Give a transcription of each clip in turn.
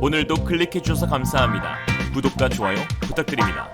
오늘도 클릭해주셔서 감사합니다. 구독과 좋아요 부탁드립니다.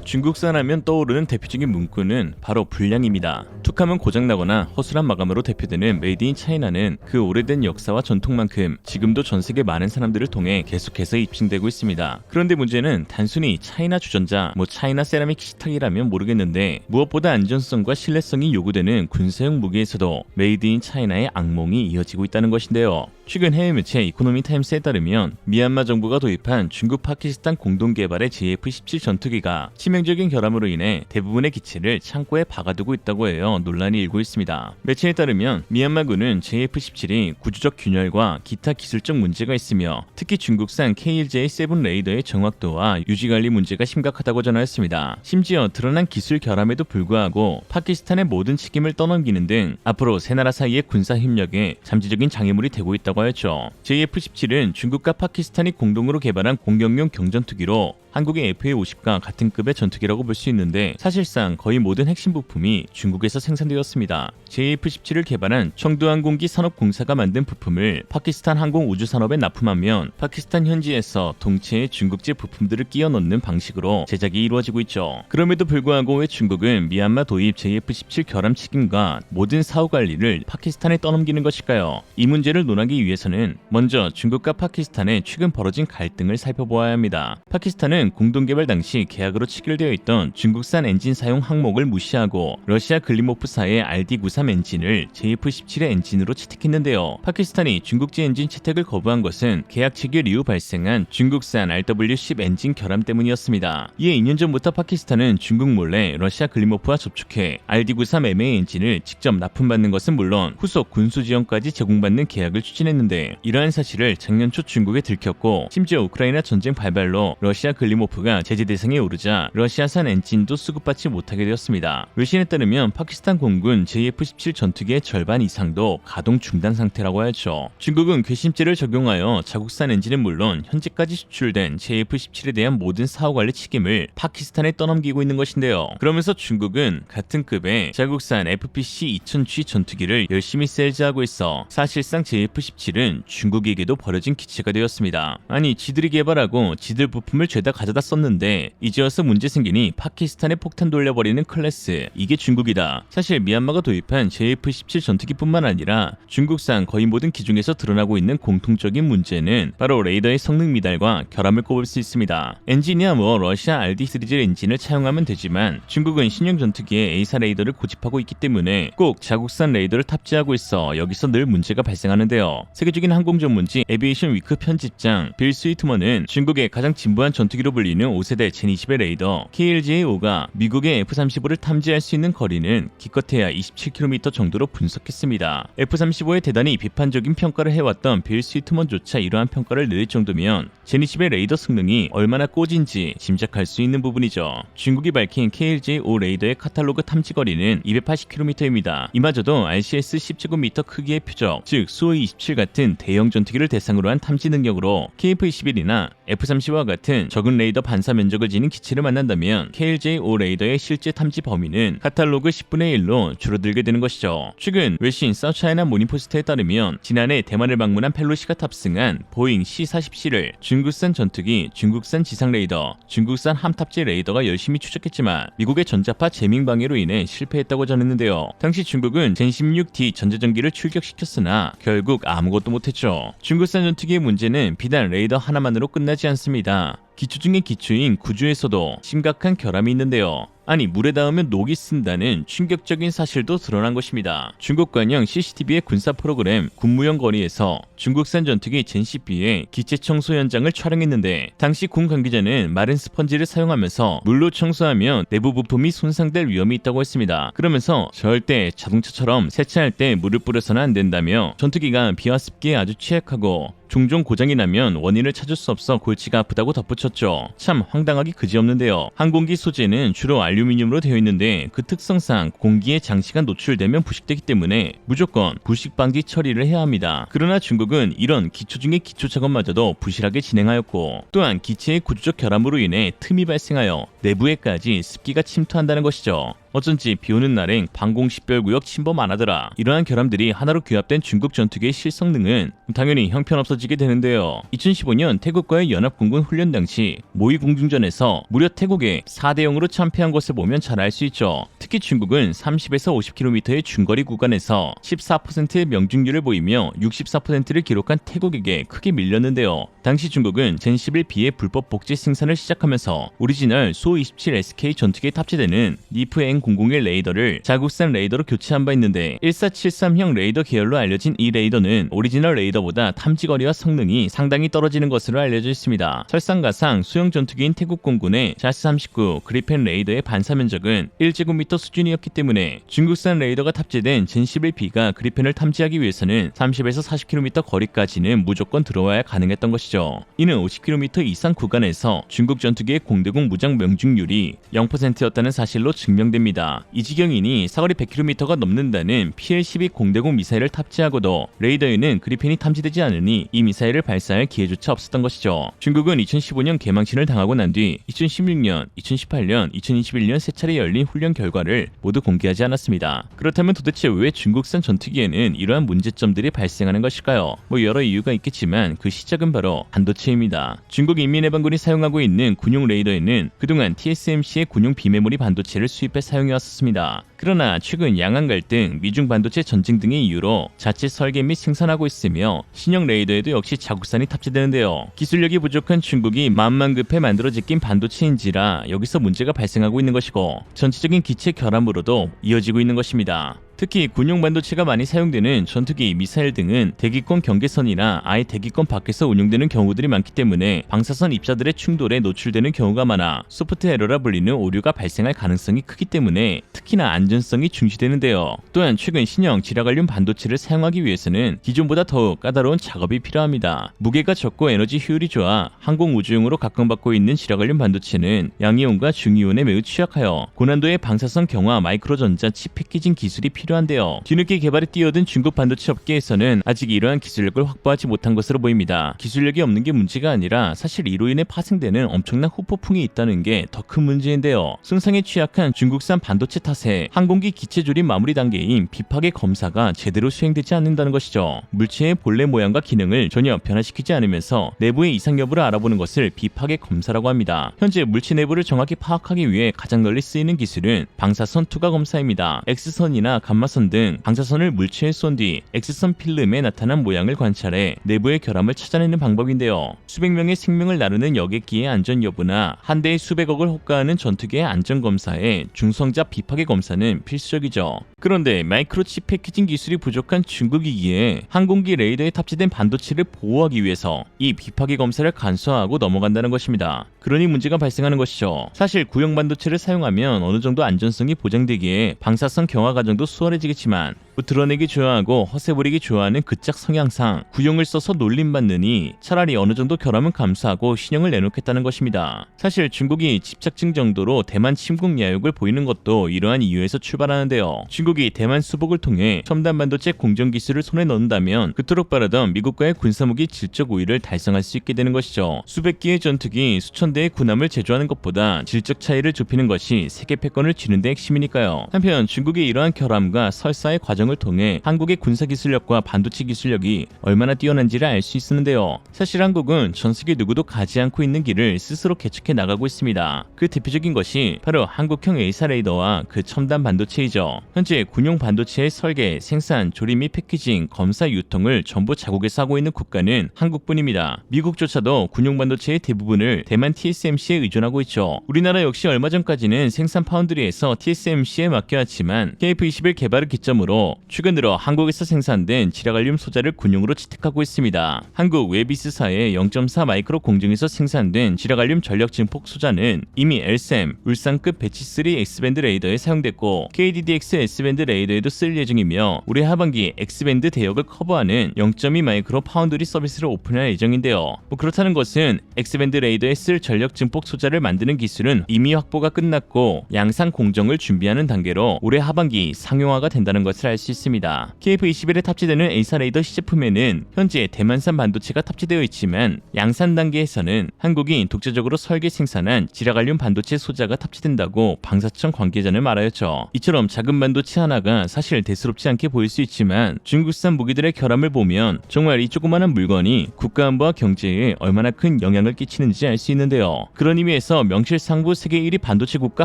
중국산 하면 떠오르는 대표적인 문구는 바로 불량입니다. 툭하면 고장나거나 허술한 마감으로 대표되는 메이드 인 차이나는 그 오래된 역사와 전통만큼 지금도 전 세계 많은 사람들을 통해 계속해서 입증되고 있습니다. 그런데 문제는 단순히 차이나 주전자, 차이나 세라믹 식탁이라면 모르겠는데 무엇보다 안전성과 신뢰성이 요구되는 군사용 무기에서도 메이드 인 차이나의 악몽이 이어지고 있다는 것인데요. 최근 해외 매체 이코노미 타임스에 따르면 미얀마 정부가 도입한 중국 파키스탄 공동 개발의 JF-17 전투기가 치명적인 결함으로 인해 대부분의 기체를 창고에 박아두고 있다고 해요. 논란이 일고 있습니다. 매체에 따르면 미얀마군은 JF-17이 구조적 균열과 기타 기술적 문제가 있으며 특히 중국산 KLJ-7 레이더의 정확도와 유지관리 문제가 심각하다고 전하였습니다. 심지어 드러난 기술 결함에도 불구하고 파키스탄의 모든 책임을 떠넘기는 등 앞으로 세 나라 사이의 군사 협력에 잠재적인 장애물이 되고 있다고 하였죠. JF-17은 중국과 파키스탄이 공동으로 개발한 공격용 경전투기로 한국의 FA-50과 같은 급의 전투기라고 볼 수 있는데 사실상 거의 모든 핵심 부품이 중국에서 생산되었습니다. JF-17을 개발한 청두항공기 산업공사가 만든 부품을 파키스탄 항공우주산업에 납품하면 파키스탄 현지에서 동체에 중국제 부품들을 끼워 넣는 방식으로 제작이 이루어지고 있죠. 그럼에도 불구하고 왜 중국은 미얀마 도입 JF-17 결함 책임과 모든 사후 관리를 파키스탄에 떠넘기는 것일까요? 이 문제를 논하기 위해서는 먼저 중국과 파키스탄의 최근 벌어진 갈등을 살펴보아야 합니다. 파키스탄은 공동개발 당시 계약으로 체결되어 있던 중국산 엔진 사용 항목을 무시하고 러시아 글리모프사의 RD-93 엔진을 JF-17의 엔진으로 채택했는데요. 파키스탄이 중국제 엔진 채택을 거부한 것은 계약 체결 이후 발생한 중국산 RW-10 엔진 결함 때문이었습니다. 이에 2년 전부터 파키스탄은 중국 몰래 러시아 글리모프와 접촉해 RD-93 MA 엔진을 직접 납품받는 것은 물론 후속 군수 지원까지 제공받는 계약을 추진했는데 이러한 사실을 작년 초 중국에 들켰고 심지어 우크라이나 전쟁 발발로 러시아 글리모프가 제재 대상에 오르자 러시아산 엔진도 수급받지 못하게 되었습니다. 외신에 따르면 파키스탄 공군 JF-17 전투기의 절반 이상도 가동 중단 상태라고 하였죠. 중국은 괘씸죄를 적용하여 자국산 엔진은 물론 현재까지 수출된 JF-17에 대한 모든 사후관리 책임을 파키스탄에 떠넘기고 있는 것인데요. 그러면서 중국은 같은 급의 자국산 FPC-2000G 전투기를 열심히 셀즈하고 있어 사실상 JF-17은 중국에게도 버려진 기체가 되었습니다. 아니 지들이 개발하고 지들 부품을 죄다 가져다 썼는데 이제 와서 문제 생기니 파키스탄에 폭탄 돌려버리는 클래스, 이게 중국이다. 사실 미얀마가 도입한 JF-17 전투기뿐만 아니라 중국산 거의 모든 기종에서 드러나고 있는 공통적인 문제는 바로 레이더의 성능 미달과 결함을 꼽을 수 있습니다. 엔진이야 러시아 RD 시리즈 엔진을 차용하면 되지만 중국은 신형 전투기에 A사 레이더를 고집하고 있기 때문에 꼭 자국산 레이더를 탑재하고 있어 여기서 늘 문제가 발생하는데요. 세계적인 항공 전문지 에비에이션 위크 편집장 빌 스위트먼은 중국의 가장 진부한 전투기로 불리는 5세대 젠20의 레이더 KLJ-5가 미국의 F-35를 탐지할 수 있는 거리는 기껏해야 27km 정도로 분석했습니다. F-35에 대단히 비판적인 평가를 해왔던 빌 스위트먼조차 이러한 평가를 내릴 정도면 젠20의 레이더 성능이 얼마나 꼬진지 짐작할 수 있는 부분이죠. 중국이 밝힌 KLJ-5 레이더의 카탈로그 탐지 거리는 280km입니다. 이마저도 RCS 10제곱미터 크기의 표적, 즉 수호이 27 같은 대형 전투기를 대상으로 한 탐지 능력으로 KF-21이나 F-35와 같은 적은 레이더 반사 면적을 지닌 기체를 만난다면 KLJ-5 레이더의 실제 탐지 범위는 카탈로그 10분의 1로 줄어들게 되는 것이죠. 최근 외신 사우차이나 모닝포스트에 따르면 지난해 대만을 방문한 펠로시가 탑승한 보잉 C-40C를 중국산 전투기, 중국산 지상 레이더, 중국산 함 탑재 레이더가 열심히 추적했지만 미국의 전자파 재밍 방해로 인해 실패했다고 전했는데요. 당시 중국은 젠16D 전자전기를 출격시켰으나 결국 아무것도 못했죠. 중국산 전투기의 문제는 비단 레이더 하나만으로 끝나지 않습니다. 기초 중의 기초인 구조에서도 심각한 결함이 있는데요. 아니 물에 닿으면 녹이 쓴다는 충격적인 사실도 드러난 것입니다. 중국 관영 CCTV의 군사 프로그램 군무용 거리에서 중국산 전투기 젠10B의 기체 청소 현장을 촬영했는데 당시 군 관계자는 마른 스펀지를 사용하면서 물로 청소하면 내부 부품이 손상될 위험이 있다고 했습니다. 그러면서 절대 자동차처럼 세차할 때 물을 뿌려서는 안 된다며 전투기가 비와 습기에 아주 취약하고 종종 고장이 나면 원인을 찾을 수 없어 골치가 아프다고 덧붙였죠. 참 황당하기 그지없는데요. 항공기 소재는 주로 알루미늄으로 되어 있는데 그 특성상 공기에 장시간 노출되면 부식되기 때문에 무조건 부식 방지 처리를 해야 합니다. 그러나 중국은 이런 기초 중의 기초 작업마저도 부실하게 진행하였고 또한 기체의 구조적 결함으로 인해 틈이 발생하여 내부에까지 습기가 침투한다는 것이죠. 어쩐지 비오는 날엔 방공 식별구역 침범 안 하더라. 이러한 결함들이 하나로 규합된 중국 전투기의 실성능은 당연히 형편없어지게 되는데요. 2015년 태국과의 연합공군 훈련 당시 모의 공중전에서 무려 태국에 4대 0으로 참패한 것을 보면 잘 알 수 있죠. 특히 중국은 30에서 50km의 중거리 구간에서 14%의 명중률을 보이며 64%를 기록한 태국에게 크게 밀렸는데요. 당시 중국은 젠11B의 불법 복제 생산을 시작하면서 오리지널 소27SK 전투기에 탑재되는 니프 N001 레이더를 자국산 레이더로 교체한 바 있는데 1473형 레이더 계열로 알려진 이 레이더는 오리지널 레이더보다 탐지거리와 성능이 상당히 떨어지는 것으로 알려져 있습니다. 설상가상 소형 전투기인 태국 공군의 자스-39 그리펜 레이더의 반사 면적은 1제곱미터 수준이었기 때문에 중국산 레이더가 탑재된 젠11B가 그리펜을 탐지하기 위해서는 30에서 40km 거리까지는 무조건 들어와야 가능했던 것이죠. 이는 50km 이상 구간에서 중국 전투기의 공대공 무장 명중률이 0%였다는 사실로 증명됩니다. 이 지경이니 사거리 100km가 넘는다는 PL-12 공대공 미사일을 탑재하고도 레이더에는 그리펜이 탐지되지 않으니 이 미사일을 발사할 기회조차 없었던 것이죠. 중국은 2015년 개망신을 당하고 난 뒤 2016년, 2018년, 2021년 세 차례 열린 훈련 결과를 모두 공개하지 않았습니다. 그렇다면 도대체 왜 중국산 전투기에는 이러한 문제점들이 발생하는 것일까요? 여러 이유가 있겠지만 그 시작은 바로 반도체입니다. 중국 인민해방군이 사용하고 있는 군용 레이더에는 그동안 TSMC의 군용 비메모리 반도체를 수입해 사용해왔었습니다. 그러나 최근 양안 갈등, 미중 반도체 전쟁 등의 이유로 자체 설계 및 생산하고 있으며 신형 레이더에도 역시 자국산이 탑재되는데요. 기술력이 부족한 중국이 마음만 급해 만들어 제낀 반도체인지라 여기서 문제가 발생하고 있는 것이고 전체적인 기체 결함으로도 이어지고 있는 것입니다. 특히 군용 반도체가 많이 사용되는 전투기, 미사일 등은 대기권 경계선이나 아예 대기권 밖에서 운용되는 경우들이 많기 때문에 방사선 입자들의 충돌에 노출되는 경우가 많아 소프트 에러라 불리는 오류가 발생할 가능성이 크기 때문에 특히나 안전성이 중시되는데요. 또한 최근 신형 지라갈륨 반도체를 사용하기 위해서는 기존보다 더욱 까다로운 작업이 필요합니다. 무게가 적고 에너지 효율이 좋아 항공우주용으로 각광받고 있는 지라갈륨 반도체는 양이온과 중이온에 매우 취약하여 고난도의 방사선 경화 마이크로전자 칩 패키징 기술이 필요한데요. 뒤늦게 개발에 뛰어든 중국 반도체 업계에서는 아직 이러한 기술력을 확보하지 못한 것으로 보입니다. 기술력이 없는 게 문제가 아니라 사실 이로 인해 파생되는 엄청난 후폭풍이 있다는 게 더 큰 문제인데요. 손상에 취약한 중국산 반도체 탓에 항공기 기체 조립 마무리 단계인 비파괴 검사가 제대로 수행되지 않는다는 것이죠. 물체의 본래 모양과 기능을 전혀 변화시키지 않으면서 내부의 이상 여부를 알아보는 것을 비파괴 검사라고 합니다. 현재 물체 내부를 정확히 파악하기 위해 가장 널리 쓰이는 기술은 방사선 투과 검사입니다. X선이나 감마선 등 방사선을 물체에 쏜 뒤 X선 필름에 나타난 모양을 관찰해 내부의 결함을 찾아내는 방법인데요. 수백 명의 생명을 나누는 여객기의 안전 여부나 한 대에 수백억을 호가하는 전투기의 안전 검사에 중성자 비파괴 검사는 필수적이죠. 그런데 마이크로칩 패키징 기술이 부족한 중국이기에 항공기 레이더에 탑재된 반도체를 보호하기 위해서 이 비파괴 검사를 간소화하고 넘어간다는 것입니다. 그러니 문제가 발생하는 것이죠. 사실 구형 반도체를 사용하면 어느 정도 안전성이 보장되기에 방사선 경화 과정도 수월해지겠지만 드러내기 좋아하고 허세 부리기 좋아하는 그짝 성향상 구형을 써서 놀림받느니 차라리 어느 정도 결함은 감수하고 신형을 내놓겠다는 것입니다. 사실 중국이 집착증 정도로 대만 침공 야욕을 보이는 것도 이러한 이유에서 출발하는데요. 중국이 대만 수복을 통해 첨단 반도체 공정 기술을 손에 넣는다면 그토록 바라던 미국과의 군사무기 질적 우위를 달성할 수 있게 되는 것이죠. 수백 기의 전투기, 수천 대의 군함을 제조하는 것보다 질적 차이를 좁히는 것이 세계 패권을 쥐는 데 핵심이니까요. 한편 중국의 이러한 결함과 설사의 과정을 통해 한국의 군사 기술력과 반도체 기술력이 얼마나 뛰어난지를 알 수 있었는데요. 사실 한국은 전 세계 누구도 가지 않고 있는 길을 스스로 개척해 나가고 있습니다. 그 대표적인 것이 바로 한국형 A사 레이더와 그 첨단 반도체이죠. 현재 군용 반도체의 설계, 생산, 조립 및 패키징, 검사, 유통을 전부 자국에서 하고 있는 국가는 한국뿐입니다. 미국조차도 군용 반도체의 대부분을 대만 TSMC에 의존하고 있죠. 우리나라 역시 얼마 전까지는 생산 파운드리에서 TSMC에 맡겨왔지만 KF-21 개발을 기점으로 최근 들어 한국에서 생산된 지라갈륨 소자를 군용으로 채택하고 있습니다. 한국 웨비스사의 0.4 마이크로 공정에서 생산된 지라갈륨 전력 증폭 소자는 이미 LSAM 울산급 배치3 X밴드 레이더에 사용됐고 KDDX S밴드 레이더에도 쓸 예정이며 올해 하반기 X밴드 대역을 커버하는 0.2 마이크로 파운드리 서비스를 오픈할 예정인데요. 그렇다는 것은 X밴드 레이더에 쓸 전력 증폭 소자를 만드는 기술은 이미 확보가 끝났고 양산 공정을 준비하는 단계로 올해 하반기 상용화가 된다는 것을 알 수 있습니다. KF-21에 탑재되는 A사 레이더 시제품에는 현재 대만산 반도체가 탑재되어 있지만 양산 단계에서는 한국이 독자적으로 설계 생산한 지라갈륨 반도체 소자가 탑재된다고 방사청 관계자는 말하였죠. 이처럼 작은 반도체 하나가 사실 대수롭지 않게 보일 수 있지만 중국산 무기들의 결함을 보면 정말 이 조그마한 물건이 국가 안보와 경제에 얼마나 큰 영향을 끼치는지 알 수 있는데요. 그런 의미에서 명실상부 세계 1위 반도체 국가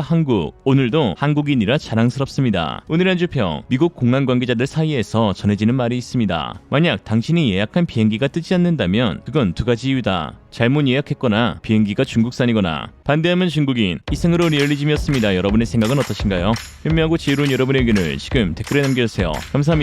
한국, 오늘도 한국인이라 자랑스럽습니다. 오늘 한 주평, 미국 공안 관계자들 사이에서 전해지는 말이 있습니다. 만약 당신이 예약한 비행기가 뜨지 않는다면 그건 두 가지 이유다. 잘못 예약했거나 비행기가 중국산이거나. 반대하면 중국인. 이상으로 리얼리즘이었습니다. 여러분의 생각은 어떠신가요? 현명하고 지혜로운 여러분의 의견을 지금 댓글에 남겨주세요. 감사합니다.